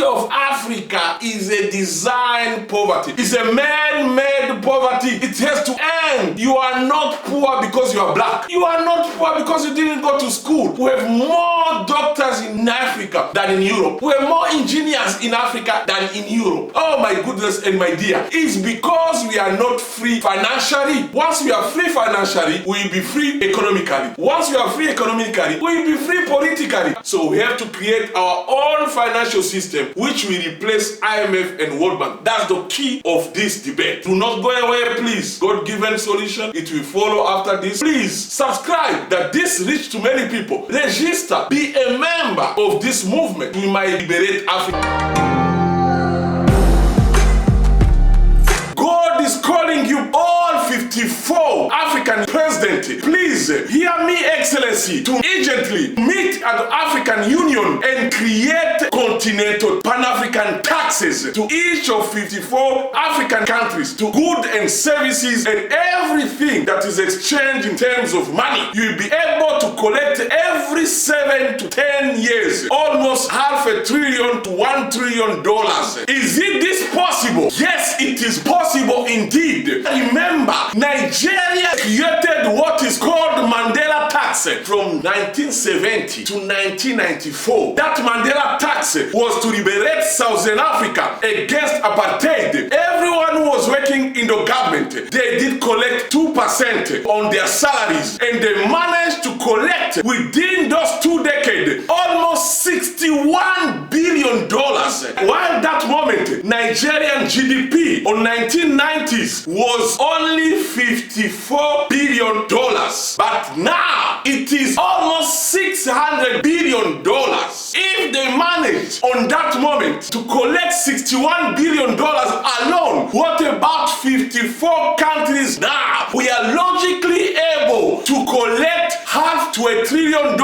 of Africa is a design poverty. It's a man-made poverty. It has to end. You are not poor because you are black. You are not poor because you didn't go to school. We have more doctors in Africa than in Europe. We have more engineers in Africa than in Europe. Oh my goodness and my dear. It's because we are not free financially. Once we are free financially, we will be free economically. Once we are free economically, we will be free politically. So we have to create our own financial system which will replace IMF and World Bank. That's the key of this debate. Do not go away, please. God-given solution, it will follow after this. Please subscribe that this reach to many people. Register. Be a member of this movement. We might liberate Africa. God is calling you all 54 African presidents. Please hear me, Excellency, to urgently meet at the African Union and create continental Pan-African taxes to each of 54 African countries, to goods and services and everything that is exchanged in terms of money. You will be able to collect every 7 to 10 years almost $500 billion to $1 trillion. Is it this possible? Yes, it is possible indeed. Remember, Nigeria created what is called Mandela tax from 1970 to 1994. That Mandela tax was to liberate Southern Africa against apartheid. Everyone who was working in the government, they did collect 2% on their salaries, and they managed to collect within those 2 decades almost $61 billion. While that moment, Nigerian GDP on 1990s was only $54 billion. But now it is almost $600 billion. If they manage on that moment to collect $61 billion alone, what about 54 countries now? We are logically able to collect $500 billion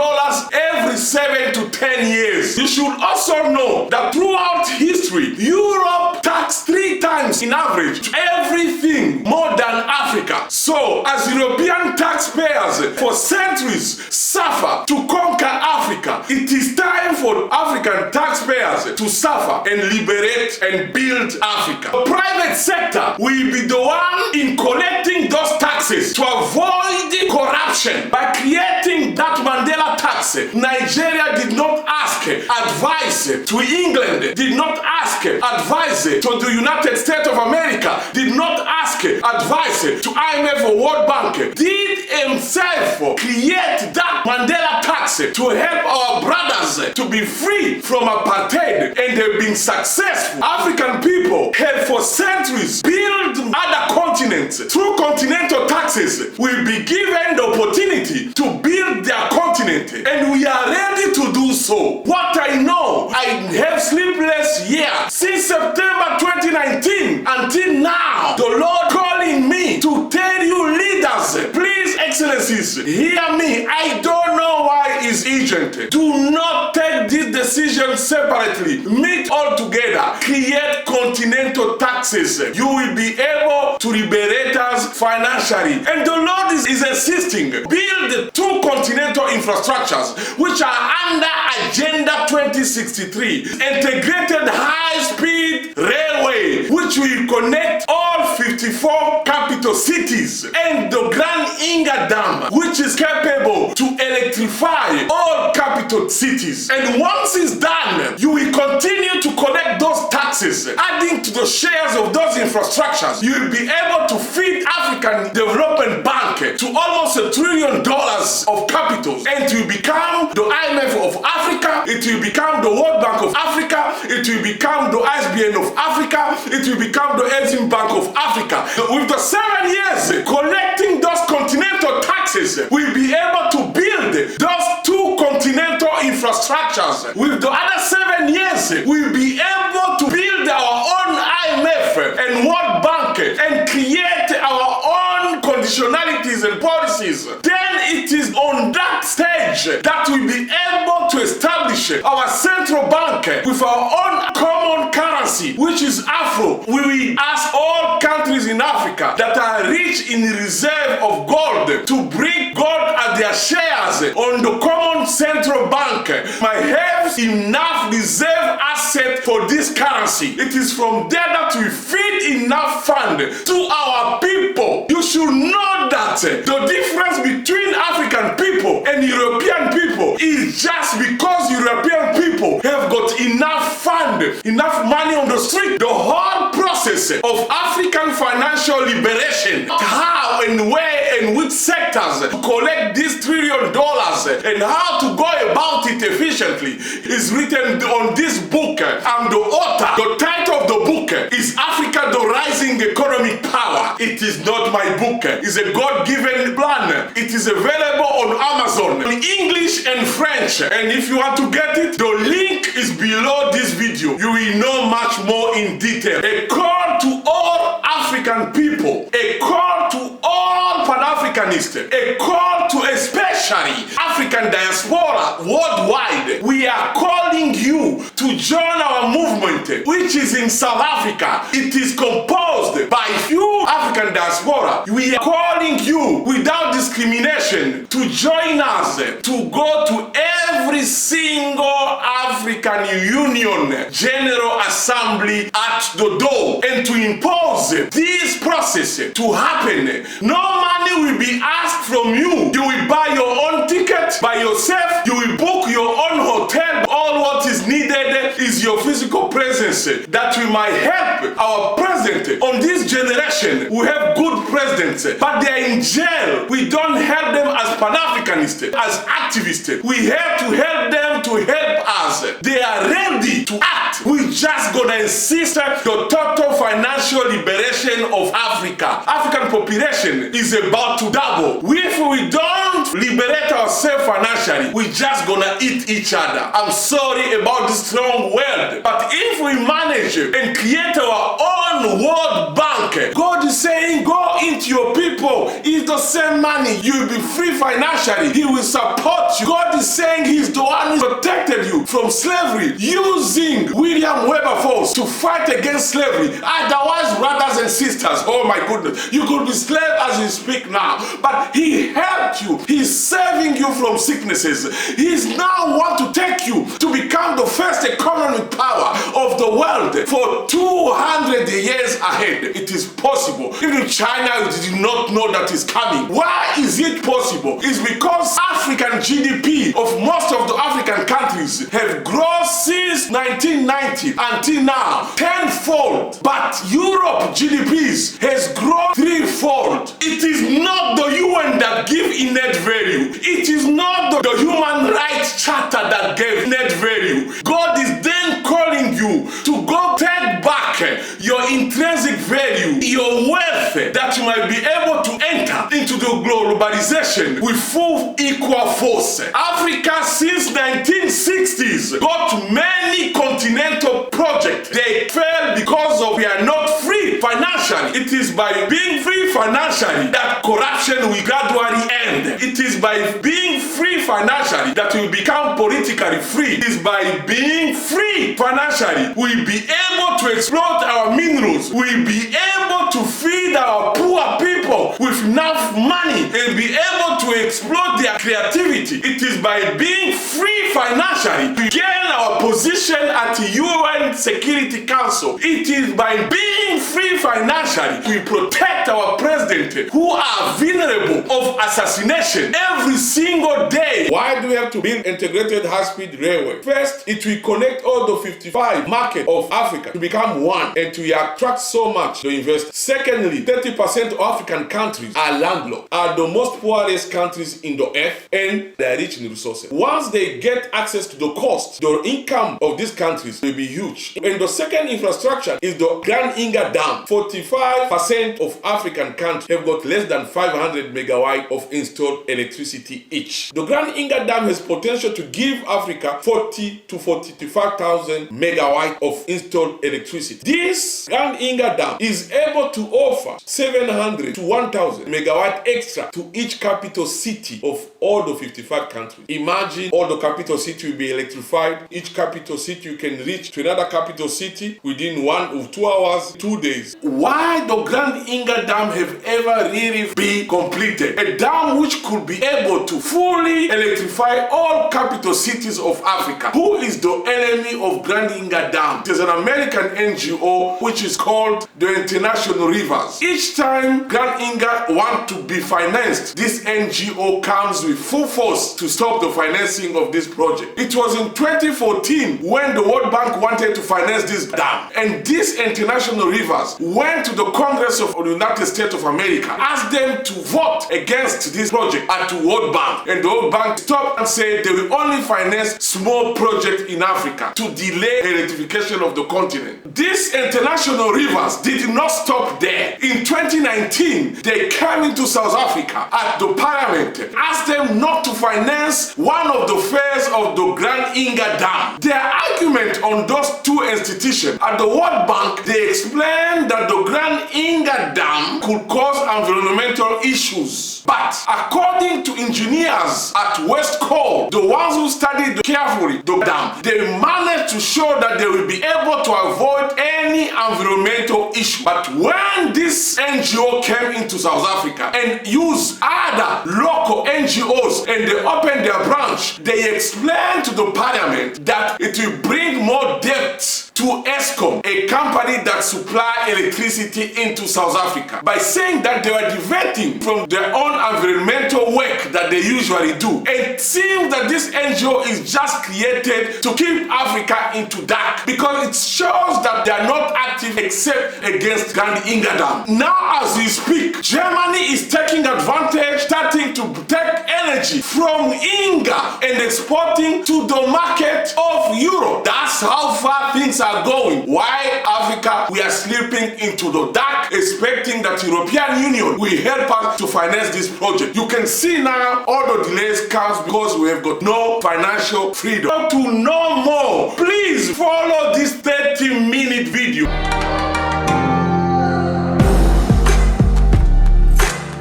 every 7 to 10 years. You should also know that throughout history, Europe taxed 3 times in average everything more than Africa. So, as European taxpayers for centuries suffer to conquer Africa, it is time for African taxpayers to suffer and liberate and build Africa. The private sector will be the one in collecting those taxes to avoid corruption. By creating that Mandela tax, Nigeria did not ask advice to England, did not ask advice to the United States of America, did not ask advice to IMF or World Bank, did himself create that Mandela tax to help our brothers to be free from apartheid, and they've been successful. African people have for centuries built other continents. Through continental taxes will be given the opportunity to build their continent, and we are ready to do so. What I know, I have sleepless years since September 2019 until now. The Lord calling me to tell you leaders, please, Excellencies, hear me. I don't know why it's urgent. Do not take this decision separately. Meet all together. Create continental taxes. You will be able to liberate us financially. And the Lord is insisting, build 2 continental infrastructures which are under Agenda 2063. Integrated high-speed railway which will connect all 54 capital cities, and the Grand Inga Dam which is capable to electrify all capital cities. And once it's done, you will continue to collect those taxes, adding to the shares of those infrastructures. You will be able to feed African Development Bank to almost $1 trillion of capital, and it will become the IMF of Africa, it will become the World Bank of Africa, it will become the ISBN of Africa, it will become the Exim Bank of Africa. With the 7 years collecting those continental taxes, we'll be able to build those 2 continental infrastructures. With the other 7 years, we'll be able to build our own IMF and World Bank and create our own conditionalities and policies. Then it is on that stage that we'll be able to establish our central bank with our own common currency, which is Afro. We will ask all countries in Africa that are rich in reserve of gold to bring gold at their shares on the common central bank. Might have enough reserve assets asset for this currency. It is from there that we feed enough fund to our people. You should know that the difference between African people and European people is just because European people have got enough fund, enough money on the street. The whole process of African financial liberation, how and where and which sectors to collect this $1 trillion and how to go about it efficiently is written on this book. I'm the author. The title of the book is Africa, the Rising Economic Power. It is not my book. It's a God-given plan. It is available on Amazon in English and French. And if you want to get it, the link is below this video. You will know much more in detail. A call to all African people. A call to all Pan-Africanists. A call to especially African diaspora worldwide. We are calling you to join our movement, which is in South Africa. It is composed by few African diaspora. We are calling you without discrimination to join us, to go to every single African Union General Assembly at the door and to impose this process to happen. No money will be asked from you. You will buy your own ticket by yourself. You will book your own hotel. All what is needed is your physical presence, that we might help our president. On this generation, we have good presidents, but they are in jail. We don't help them as Pan-Africanists, as activists. We have to help them to help us. They are ready to act. We just gonna insist the total financial liberation of Africa. African population is about to double. If we don't liberate ourselves financially, we just gonna eat each other. I'm sorry about this strong word, but if we manage and create our own World Bank, God is saying, go into your people. It's the same money. You'll be free financially. He will support you. God is saying He's the one who protected you from slavery, using William Wilberforce to fight against slavery. Otherwise, brothers and sisters, oh my goodness, you could be slave as you speak now, but He helped you. He's saving you from sicknesses. He's now want to take you to become the first economic power of the world for 200 years ahead. It is possible. Even China did not know that is coming. Why is it possible? It's because African GDP of most of the African countries have grown since 1990 until now tenfold, but Europe GDPs has grown threefold. It is not the UN that give net value. It is not the Human Rights Charter that gave net value. God is then calling you to go take back your intrinsic value, your wealth, that you might be able to enter into the globalization with full equal force. Africa since 1960s got many continental projects. They failed because we are not free financially. It is by being free financially that corruption will gradually end. It is by being free financially that we become politically free. It is by being free financially we'll be able to exploit our minerals. We'll be able to feed our poor people with enough money and be able to exploit their creativity. It is by being free financially we gain our position at the UN Security Council. It is by being free financially we protect our president who are vulnerable of assassination every single day. Why do we have to build integrated high-speed railway? First, it will connect all the 55 markets of Africa to become one and to attract so much to invest. Secondly, 30% of African countries are landlocked, are the most poorest countries in the earth, and they are rich in resources. Once they get access to the cost, the income of these countries will be huge. And the second infrastructure is the Grand Inga Dam. 45% of African countries have got less than 500 megawatt of installed electricity each. The Grand Inga Dam has potential to give Africa 40 to 45,000 megawatt of installed electricity. This Grand Inga Dam is able to offer 700 to 1,000 megawatt extra to each capital city of all the 55 countries. Imagine all the capital cities will be electrified each capital city, you can reach to another capital city within 1 or 2 hours, 2 days. Why the Grand Inga Dam have ever really been completed? A dam which could be able to fully electrify all capital cities of Africa. Who is the enemy of Grand Inga Dam? It is an American NGO which is called the International Rivers. Each time Grand Inga want to be financed, this NGO comes with full force to stop the financing of this project. It was in 2014 when the World Bank wanted to finance this dam, and this International Rivers went to the Congress of the United States of America, asked them to vote against this project at the World Bank, and the World Bank stopped and said they will only finance small projects in Africa to delay the electrification of the continent. This International Rivers did not stop there. In 2019, they came into South Africa at the parliament, asked them not to finance one of the phase of the Grand Inga Dam. Their argument on those two institutions at the World Bank, they explained that the Grand Inga Dam could cause environmental issues. But according to engineers at West Coast, the ones who studied carefully the dam, they managed to show that they will be able to avoid any environmental issue. But when this NGO came into South Africa and used other local NGOs and they opened their branch, they explained to the parliament that it will bring more debt to Eskom, a company that supply electricity into South Africa, by saying that they were diverting from their own environmental work that they usually do. It seems that this NGO is just created to keep Africa into dark, because it shows that they are not active except against Grand Inga Dam. Now as we speak, Germany is taking advantage, starting to take energy from Inga and exporting to the market of Europe. That's how far things are going. Why Africa, we are slipping into the dark, expecting that European Union will help us to finance this project. You can see now all the delays comes because we have got no financial freedom. To know more, please follow this 30-minute video.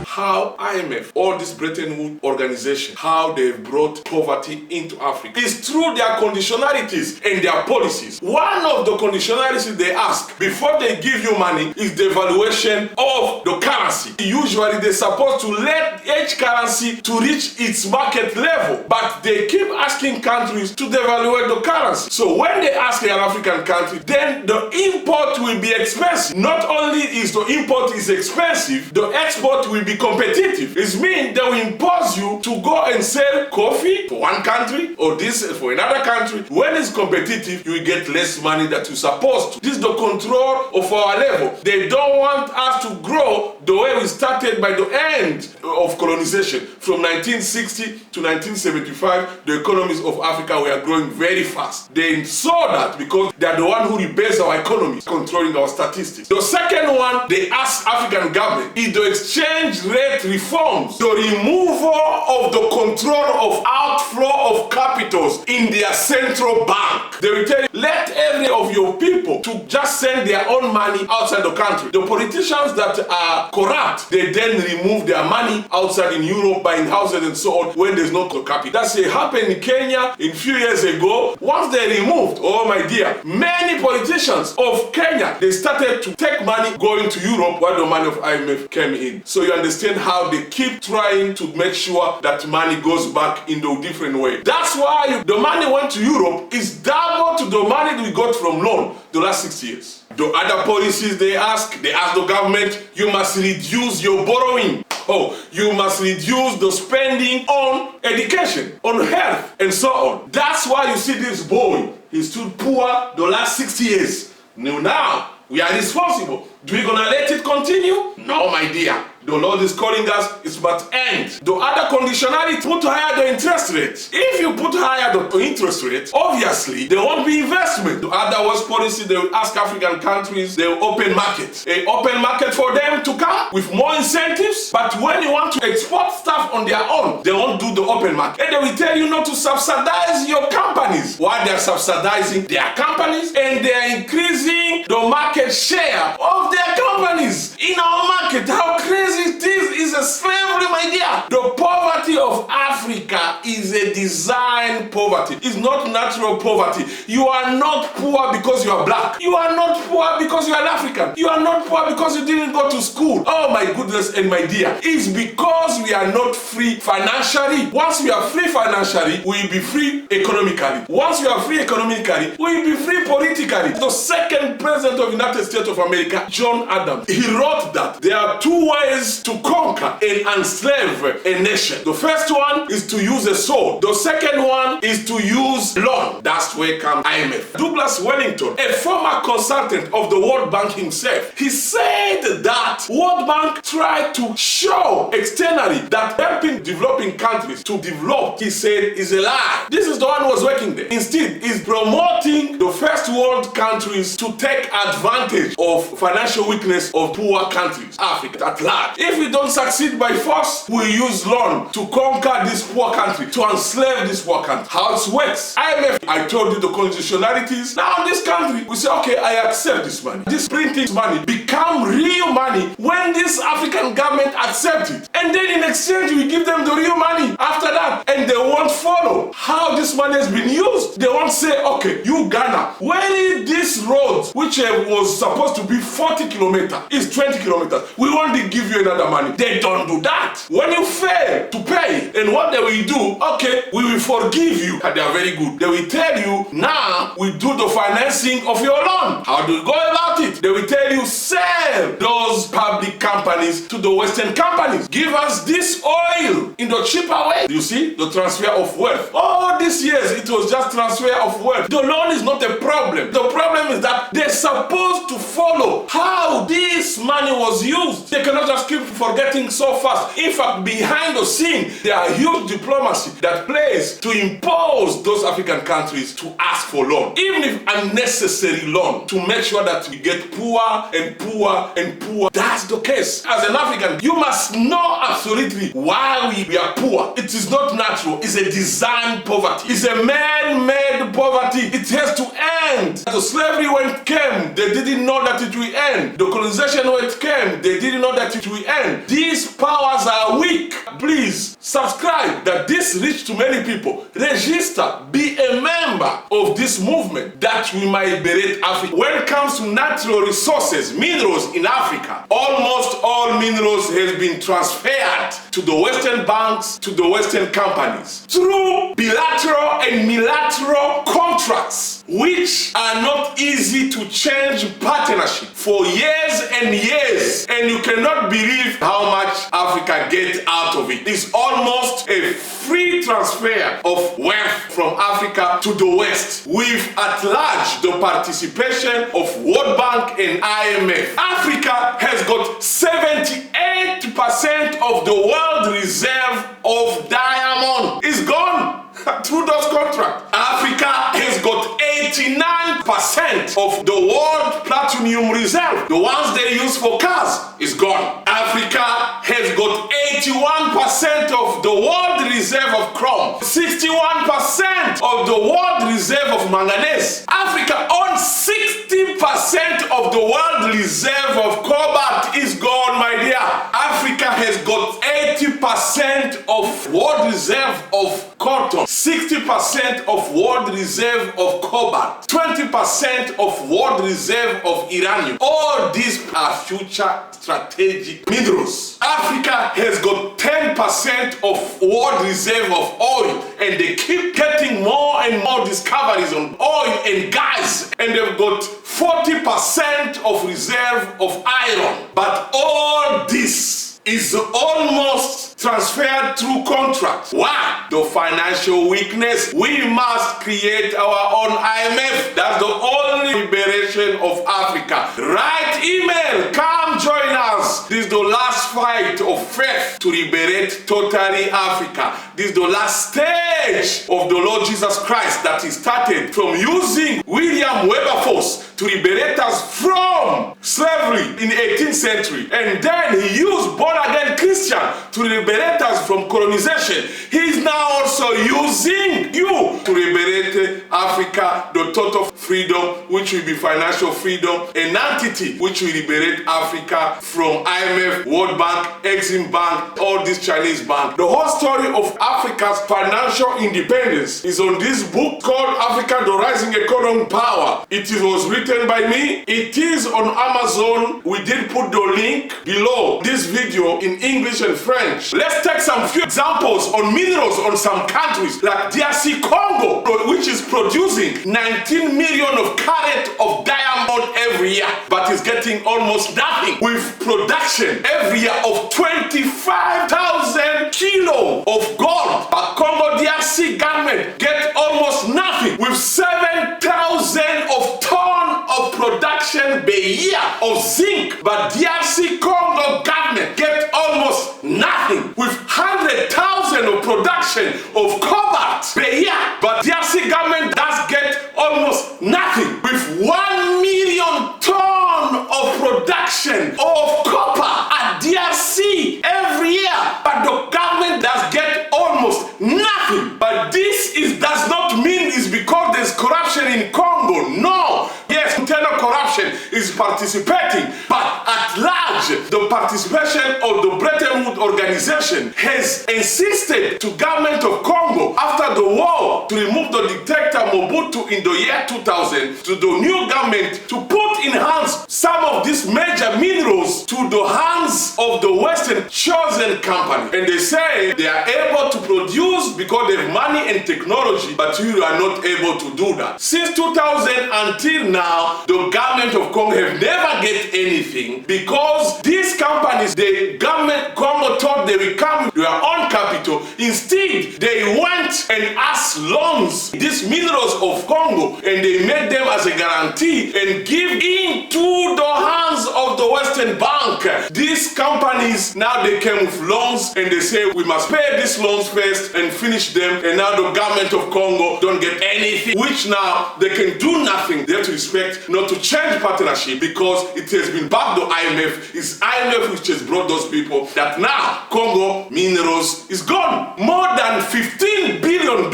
How IMF, all this Bretton Woods organization, how they've brought poverty into Africa is through their conditionalities and their policies. One of the conditionalities they ask before they give you money is the valuation of the currency. Usually they're supposed to let each currency to reach its market level, but they keep asking countries to devaluate the currency. So when they ask an African country, then the import will be expensive. Not only is the import is expensive, the export will be competitive. It means they will impose you to go and sell coffee for one country or this for another country. When it's competitive, you will get less money that you're supposed to. This is the control of our level. They don't want us to grow the way we started by the end of colonization. From 1960 to 1975, the economies of Africa were growing very fast. They saw that because they are the one who rebase our economy, controlling our statistics. The second one, they ask African government is the exchange rate reforms, the removal of the control of outflow of capitals in their central bank. They will tell you, let every of your people to just send their own money outside the country. The politicians that are corrupt, they then remove their money outside in Europe, buying houses and so on, when there's no capital. That's what happened in Kenya a few years ago. Once they removed, oh my dear, many politicians of Kenya, they started to take money going to Europe while the money of IMF came in. So you understand how they keep trying to make sure that money goes back in a different way. That's why the money went to Europe is double to the money we got from loan the last 6 years. The other policies they ask the government, you must reduce your borrowing. Oh, you must reduce the spending on education, on health, and so on. That's why you see this boy, he's still poor the last 60 years. Now, we are responsible. Do we gonna let it continue? No, my dear. The Lord is calling us, it must end. The other conditionality, put higher the interest rate. If you put higher the interest rate, obviously there won't be investment. The other was policy, they will ask African countries, they will open market. An open market for them to come with more incentives. But when you want to export stuff on their own, they won't do the open market. And they will tell you not to subsidize your companies. Why they are subsidizing their companies and they are increasing the market share of their companies in our market. How crazy it is a slavery, my dear. The poverty of Africa is a design poverty. It's not natural poverty. You are not poor because you are black. You are not poor because you are African. You are not poor because you didn't go to school. Oh my goodness and my dear. It's because we are not free financially. Once we are free financially, we will be free economically. Once we are free economically, we will be free politically. The second president of the United States of America, John Adams, he wrote that there are two ways to conquer and enslave a nation. The first one is to use a sword. The second one is to use loan. That's where comes IMF. Douglas Wellington, a former consultant of the World Bank himself, he said that World Bank tried to show externally that helping developing countries to develop, he said, is a lie. This is the one who was working there. Instead, he's promoting the first world countries to take advantage of financial weakness of poor countries, Africa at large. If we don't succeed by force, we use loan to conquer this poor country, to enslave this poor country. How it works. IMF, I told you the conditionalities. Now this country, we say, okay, I accept this money. This printing money become real money when this African government accepts it. And then in exchange, we give them the real money after that. And they won't follow how this money has been used. They won't say, okay, you Ghana, when this road, which was supposed to be 40 kilometers, is 20 kilometers, we won't give you another money. They don't do that. When you fail to pay, and what they will do, okay, we will forgive you. And they are very good. They will tell you, now we do the financing of your loan. How do we go about it? They will tell you, sell those public companies to the Western companies. Give us this oil in the cheaper way. You see, the transfer of wealth. All these years, it was just transfer of wealth. The loan is not a problem. The problem is that they're supposed to follow how this money was used. They cannot just keep forgetting so fast. In fact, behind the scene, there are huge diplomacy that plays to impose those African countries to ask for loan, even if unnecessary loan, to make sure that we get poor and poor and poor. That's the case. As an African, you must know absolutely why we are poor. It is not natural. It's a designed poverty. It's a man-made poverty. It has to end. The slavery when it came, they didn't know that it will end. The colonization when it came, they didn't know that it will end. These powers are weak. Please subscribe that this reach to many people. Register. Be a member of this movement that we might liberate Africa. When it comes to natural resources, minerals in Africa, almost all minerals has been transferred to the Western banks, to the Western companies through bilateral and multilateral contracts, which are not easy to change partnership for years and years. And you cannot believe how much Africa gets out of it. It's almost a free transfer of wealth from Africa to the West, with at large the participation of World Bank and IMF. Africa has got 78% of the world reserve of diamond. It's gone through those contracts. Africa has got 89% of the world platinum reserve. The ones they use for cars is gone. Africa has got 81% of the world reserve of chrome, 61% of the world reserve of manganese. Africa owns 60% of the world reserve of cobalt. Is gone, my dear. Africa has got 80% of world reserve of cotton, 60% of world reserve of cobalt, 20% of world reserve of uranium. All these are future strategic minerals. Africa has got 10% of world reserve of oil, and they keep getting more and more discoveries on oil and gas, and they've got 40% of reserve of iron. But all this is almost transferred through contracts. Why? The financial weakness. We must create our own IMF. That's the only liberation of Africa. Write email. Come join us. This is the last fight of faith to liberate totally Africa. This is the last stage of the Lord Jesus Christ that he started from using William Wilberforce to liberate us from slavery in 18th century. And then he used born-again Christian to liberate us from colonization. He is now also using you to liberate Africa, the total freedom, which will be financial freedom, an entity which will liberate Africa from IMF, World Bank, Exim Bank, all these Chinese banks. The whole story of Africa's financial independence is on this book called Africa, the Rising Economic Power. It was written by me. It is on Amazon. We did put the link below this video in English and French. Let's take some few examples on minerals on some countries like DRC Congo, which is producing 19 million of carat of diamond every year, but is getting almost nothing, with production every year of 25,000 kilo of gold. But Congo DRC government get almost nothing, with 7,000 of ton of production per year of zinc. But DRC Congo government get almost nothing, with 100,000 of production of cobalt per year. But DRC government does get almost nothing, with 1 million ton of production of copper at DRC every year. But the government does get almost nothing. But this does not mean it's because there's corruption in Congo. No. Yes, internal corruption is participating, but at large, the participation of the Bretton Woods organization has insisted to government of Congo after the war to remove the dictator Mobutu in the year 2000 to the new government to put in hands some of these major minerals to the hands of the Western chosen company. And they say they are able to produce because they have money and technology, but you are not able to do that. Since 2000 until now, the government of Congo have never get anything because these companies, the government Congo thought they will come with their own capital. Instead, they went and asked loans, these minerals of Congo, and they made them as a guarantee and give into the hands of the Western bank. These companies, now they came with loans and they say we must pay these loans first and finish them, and now the government of Congo don't get anything, which now they can do nothing. They have to respect not to change partnership because it has been back to IMF. It's IMF which has brought those people that now Congo minerals is gone. More than $15 billion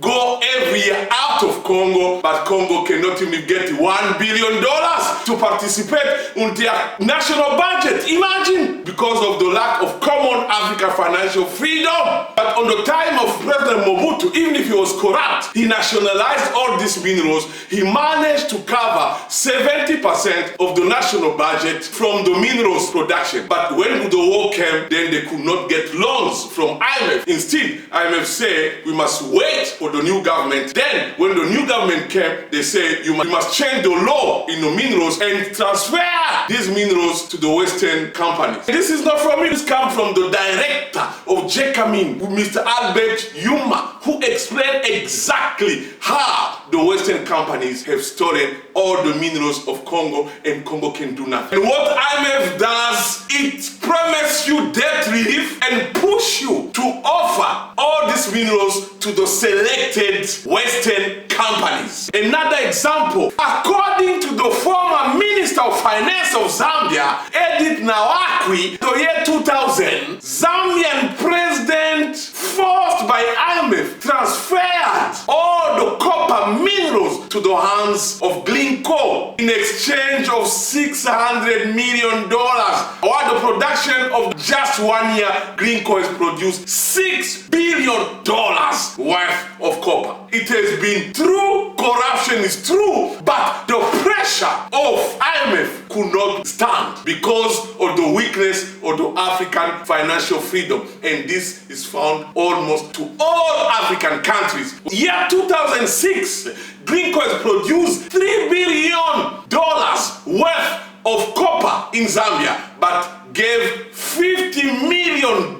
go every year out of Congo, but Congo cannot even get $1 billion to participate in their national budget. Imagine, because of the lack of common African financial freedom. But on the time of President Mobutu, even if he was corrupt, he nationalized all these minerals. He managed to cover 70% of the national budget from the minerals production. But when the war came, then they could not get loans from IMF. Instead, IMF said we must wait for the new government. Then when the new government came, they said you must change the law in the minerals and transfer these minerals to the Western companies. This is not from me, this comes from the director of JCAMIN, Mr. Albert Yuma, who explained exactly how the Western companies have stolen all the minerals of Congo and Congo can do nothing. And what IMF does, it promises you debt relief and push you to offer all these minerals to the selected Western companies. Another example, according to the former Minister of Finance of Zambia, Edith Nawakwi, the year 2000, Zambian president, forced by IMF, transferred all the copper minerals to the hands of Glencore in exchange of $600 million. While the production of just 1 year, Glencore has produced $6 billion worth of copper. It has been true, corruption is true, but the pressure of IMF could not stand because of the weakness of the African financial freedom. And this is found almost to all African countries. Year 2006, Glencore has produced $3 billion worth of copper in Zambia, but gave $50 million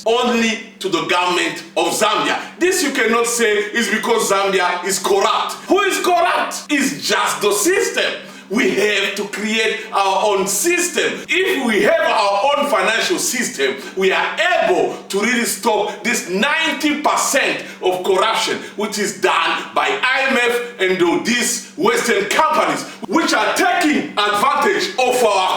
only to the government of Zambia. This you cannot say is because Zambia is corrupt. Who is corrupt? It's just the system. We have to create our own system. If we have our own financial system, we are able to really stop this 90% of corruption which is done by IMF and these Western companies which are taking advantage of our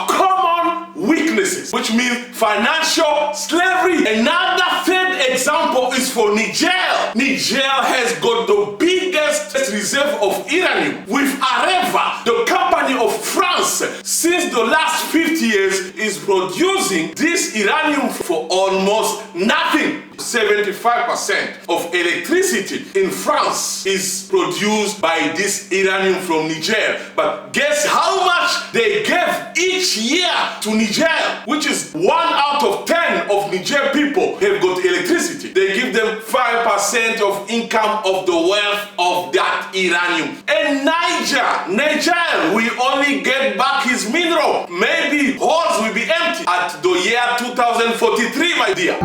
financial slavery. Another third example is for Niger. Niger has got the biggest reserve of uranium, with Areva, the company of France, since the last 50 years is producing this uranium for almost nothing. 75% of electricity in France is produced by this uranium from Niger. But guess how much they give each year to Niger, which is 1 out of 10 of Niger people have got electricity. They give them 5% of income of the wealth of that uranium. And Niger will only get back his mineral. Maybe holes will be empty at the year 2043, my dear.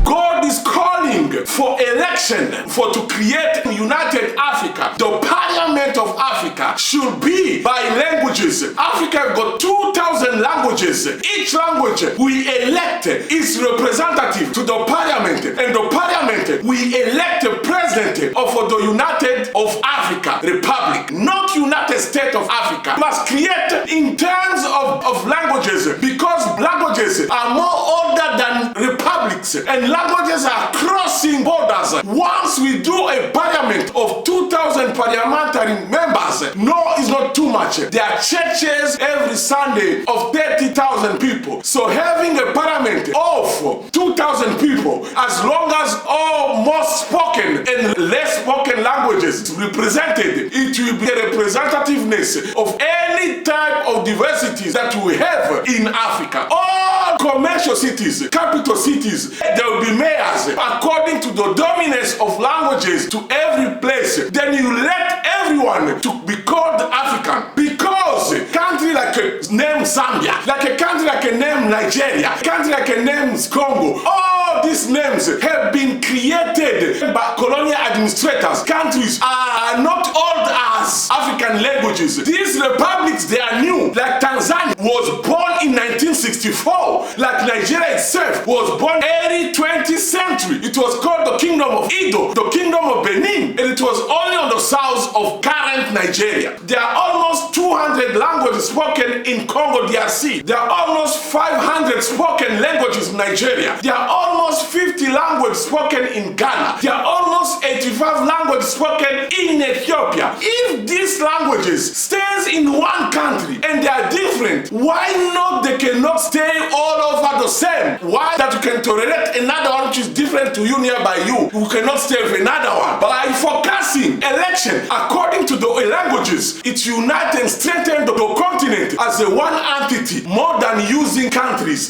God is calling for election to create United Africa. The Parliament of Africa should be by languages. Africa has got 2,000 languages. Each language we elect its representative to the Parliament, and the Parliament we elect the president of the United of Africa Republic, not United States of Africa. Must create in terms of languages, because languages are more older than republics, and languages are crossing borders. Once we do a parliament of 2,000 parliamentary members, no, it's not too much. There are churches every Sunday of 30,000 people. So having a parliament of 2,000 people, as long as all most spoken and less spoken languages represented, it will be a representativeness of any type of diversity that we have in Africa. All commercial cities, capital cities, there will be mayors according to the dominance of languages to every place. Then you let everyone to be called African, because a country like a name Zambia, like a country like a name Nigeria, a country like a name Congo, all these names have been created by colonial administrators. Countries are not old as African languages. These republics, they are new. Like Tanzania was born in 1964. Like Nigeria itself was born early 20th century. It was called the Kingdom of Edo, the Kingdom of Benin, and it was only on the south of current Nigeria. There are almost 200 languages spoken in Congo DRC. There are almost 500 spoken languages in Nigeria. There are almost 50 languages spoken in Ghana. There are almost 85 languages spoken in Ethiopia. If these languages stays in one country and they are different, why not they cannot stay all over the same? Why that you can tolerate another one which is different to you, nearby you cannot stay with another one? By forecasting election according to the languages, it unites and strengthens the continent as a one entity more than using countries.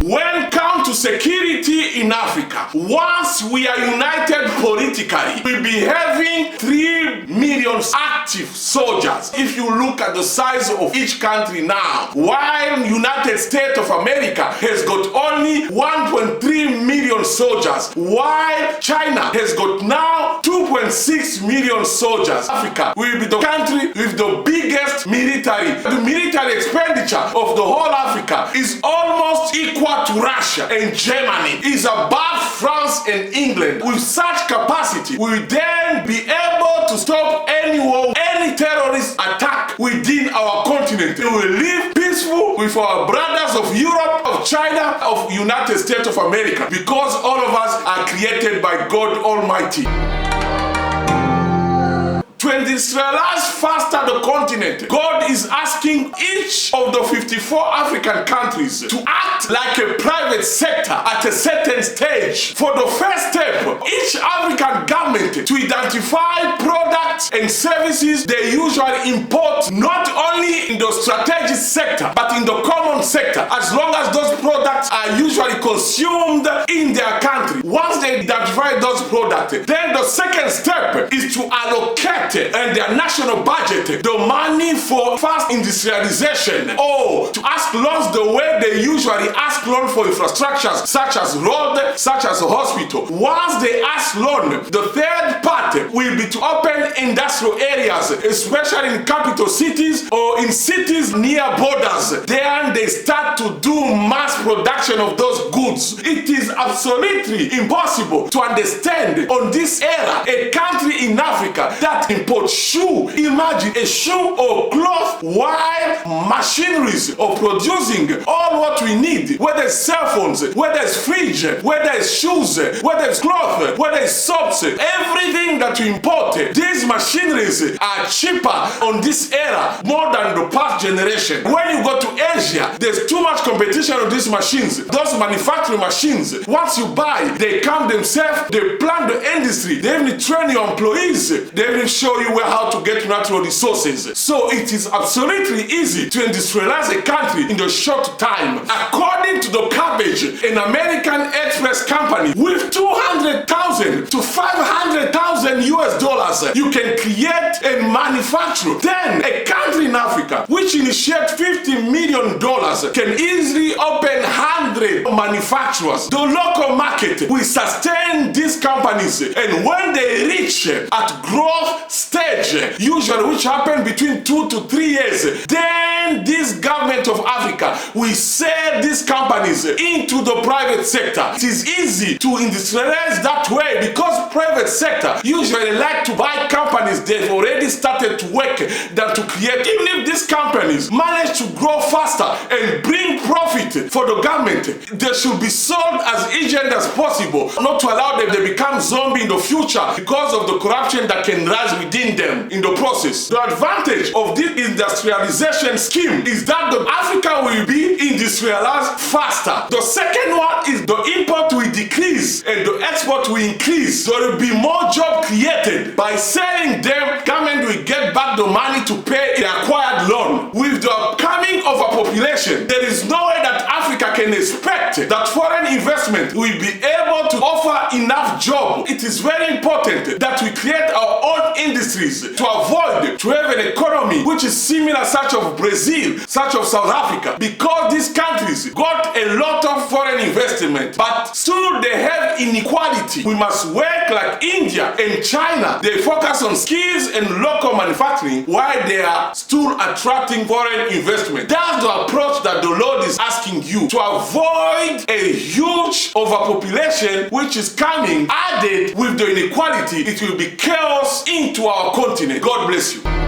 When come to security in Africa, once we are united politically, we'll be having 3 million active soldiers. If you look at the size of each country now, while United States of America has got only 1.3 million soldiers, while China has got now 2.6 million soldiers, Africa will be the country with the biggest military. The military expenditure of the whole Africa is almost equal to Russia and Germany, is above France and England. With such capacity, we will then be able to stop any war, any terrorist attack within our continent. We will live peaceful with our brothers of Europe, of China, of United States of America, because all of us are created by God Almighty. To industrialize faster the continent, God is asking each of the 54 African countries to act like a private sector at a certain stage. For the first step, each African government to identify products and services they usually import, not only in the strategic sector, but in the common sector, as long as those products are usually consumed in their country. Once they identify those products, then the second step is to allocate and their national budget the money for fast industrialization, or to ask loans the way they usually ask loan for infrastructures such as road, such as a hospital. Once they ask loan, the third part will be to open industrial areas, especially in capital cities or in cities near borders. Then they start to do mass production of those goods. It is absolutely impossible to understand on this era a country in Africa that import shoe. Imagine a shoe or cloth while machineries of producing all what we need, whether it's cell phones, whether it's fridge, whether it's shoes, whether it's cloth, whether it's soaps, everything that we import, these machineries are cheaper on this era more than the past generation. When you go to Asia, there's too much competition on these machines. Those manufacturing machines, once you buy, they come themselves, they plan the industry, they even train your employees, they even show you how to get natural resources. So it is absolutely easy to industrialize a country in a short time. According to the Cabbage, an American express company with 200,000 to 500,000 US dollars, you can create and manufacture. Then a country in Africa which initiates $50 million can easily open 100 manufacturers. The local market will sustain these companies, and when they reach at growth stage, usually which happen between 2 to 3 years, then this government of Africa will sell these companies into the private sector. It is easy to industrialize that way because private sector usually like to buy companies they've already started to work than to create. Even if these companies manage to grow faster and bring profit for the government, they should be sold as urgent as possible, not to allow them to become zombie in the future because of the corruption that can rise within them in the process. The advantage of this industrialization scheme is that the Africa will be industrialized faster. The second one is the import will decrease and the export will increase. There will be more job created. By selling them, government will get back the money to pay the acquired loan. With the coming overpopulation, there is no way that Africa can expect that foreign investment will be able to offer enough job. It is very important that we create our own industries to avoid to have an economy which is similar such of Brazil, such of South Africa, because these countries got a lot of foreign investment, but still they have inequality. We must work like India and China. They focus on skills and local manufacturing while they are still attracting foreign investment. That's the approach that the Lord is asking you to avoid a huge overpopulation which is coming. Added with the inequality, it will be chaos into our continent. God bless you.